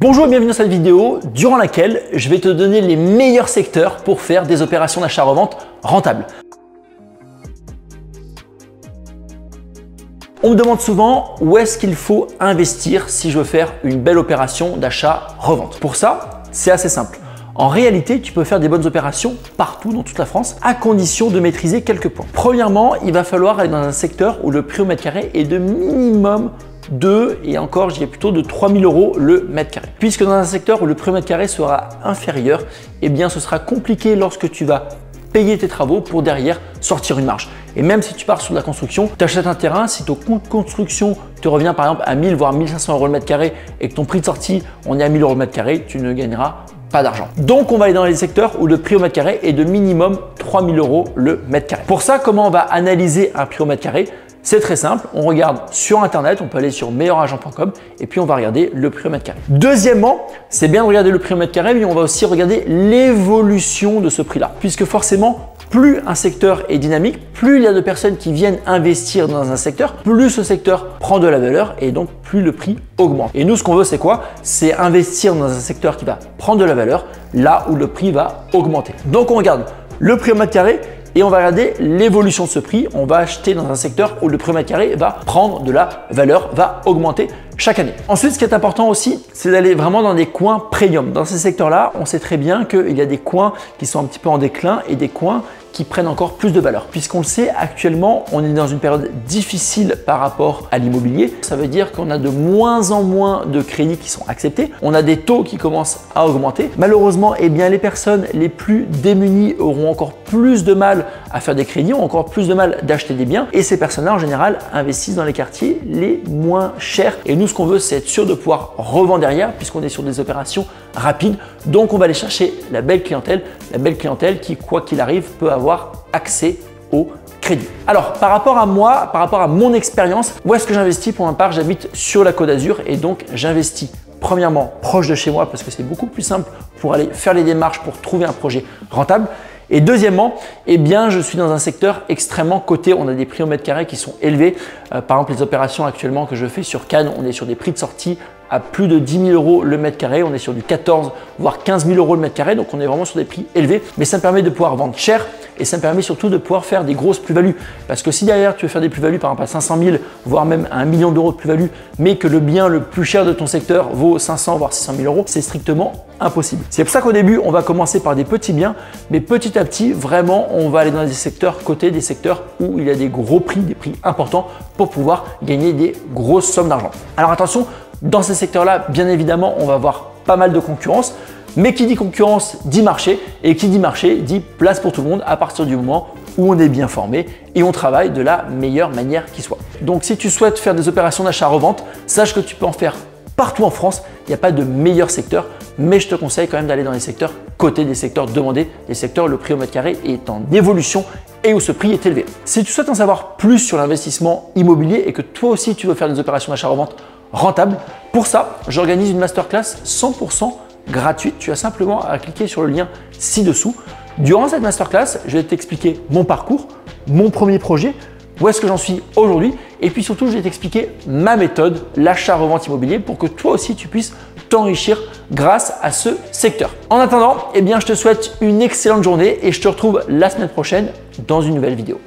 Bonjour et bienvenue dans cette vidéo durant laquelle je vais te donner les meilleurs secteurs pour faire des opérations d'achat-revente rentables. On me demande souvent où est-ce qu'il faut investir si je veux faire une belle opération d'achat-revente. Pour ça, c'est assez simple. En réalité, tu peux faire des bonnes opérations partout dans toute la France à condition de maîtriser quelques points. Premièrement, il va falloir aller dans un secteur où le prix au mètre carré est de minimum 2 et encore, je dirais plutôt de 3 000 € le mètre carré. Puisque dans un secteur où le prix au mètre carré sera inférieur, eh bien ce sera compliqué lorsque tu vas payer tes travaux pour derrière sortir une marge. Et même si tu pars sur de la construction, tu achètes un terrain, si ton coût de construction te revient par exemple à 1000 voire 1500 € le mètre carré et que ton prix de sortie on est à 1000 € le mètre carré, tu ne gagneras pas d'argent. Donc on va aller dans les secteurs où le prix au mètre carré est de minimum 3 000 € le mètre carré. Pour ça, comment on va analyser un prix au mètre carré? C'est très simple, on regarde sur internet, on peut aller sur meilleuragent.com et puis on va regarder le prix au mètre carré. Deuxièmement, c'est bien de regarder le prix au mètre carré, mais on va aussi regarder l'évolution de ce prix-là. Puisque forcément, plus un secteur est dynamique, plus il y a de personnes qui viennent investir dans un secteur, plus ce secteur prend de la valeur et donc plus le prix augmente. Et nous, ce qu'on veut, c'est quoi? C'est investir dans un secteur qui va prendre de la valeur là où le prix va augmenter. Donc on regarde le prix au mètre carré et on va regarder l'évolution de ce prix. On va acheter dans un secteur où le prix au mètre carré va prendre de la valeur, va augmenter chaque année. Ensuite, ce qui est important aussi, c'est d'aller vraiment dans des coins premium. Dans ces secteurs-là, on sait très bien qu'il y a des coins qui sont un petit peu en déclin et des coins qui prennent encore plus de valeur. Puisqu'on le sait, actuellement, on est dans une période difficile par rapport à l'immobilier. Ça veut dire qu'on a de moins en moins de crédits qui sont acceptés. On a des taux qui commencent à augmenter. Malheureusement, eh bien, les personnes les plus démunies auront encore plus de mal à faire des crédits, ont encore plus de mal d'acheter des biens. Et ces personnes-là, en général, investissent dans les quartiers les moins chers. Et nous, ce qu'on veut, c'est être sûr de pouvoir revendre derrière puisqu'on est sur des opérations rapides. Donc, on va aller chercher la belle clientèle qui, quoi qu'il arrive, peut avoir accès au crédit. Alors, par rapport à moi, par rapport à mon expérience, où est-ce que j'investis? Pour ma part, j'habite sur la Côte d'Azur et donc j'investis premièrement proche de chez moi parce que c'est beaucoup plus simple pour aller faire les démarches pour trouver un projet rentable. Et deuxièmement, eh bien, je suis dans un secteur extrêmement coté. On a des prix au mètre carré qui sont élevés. Par exemple, les opérations actuellement que je fais sur Cannes, on est sur des prix de sortie à plus de 10 000 € le mètre carré. On est sur du 14 voire 15 000 € le mètre carré. Donc, on est vraiment sur des prix élevés. Mais ça me permet de pouvoir vendre cher et ça me permet surtout de pouvoir faire des grosses plus-values. Parce que si derrière, tu veux faire des plus-values, par exemple à 500 000, voire même à 1 million d'euros de plus-value, mais que le bien le plus cher de ton secteur vaut 500 voire 600 000 €, c'est strictement impossible. C'est pour ça qu'au début, on va commencer par des petits biens, mais petit à petit, vraiment, on va aller dans des secteurs cotés, des secteurs où il y a des gros prix, des prix importants pour pouvoir gagner des grosses sommes d'argent. Alors attention, dans ces secteurs-là, bien évidemment, on va avoir pas mal de concurrence, mais qui dit concurrence dit marché, et qui dit marché dit place pour tout le monde à partir du moment où on est bien formé et on travaille de la meilleure manière qui soit. Donc si tu souhaites faire des opérations d'achat-revente, sache que tu peux en faire partout en France. Il n'y a pas de meilleur secteur, mais je te conseille quand même d'aller dans les secteurs cotés, des secteurs demandés, des secteurs où le prix au mètre carré est en évolution et où ce prix est élevé. Si tu souhaites en savoir plus sur l'investissement immobilier et que toi aussi tu veux faire des opérations d'achat-revente rentables, pour ça, j'organise une masterclass 100% gratuite. Tu as simplement à cliquer sur le lien ci-dessous. Durant cette masterclass, je vais t'expliquer mon parcours, mon premier projet, où est-ce que j'en suis aujourd'hui et puis surtout, je vais t'expliquer ma méthode, l'achat-revente immobilier pour que toi aussi tu puisses t'enrichir grâce à ce secteur. En attendant, eh bien, je te souhaite une excellente journée et je te retrouve la semaine prochaine dans une nouvelle vidéo.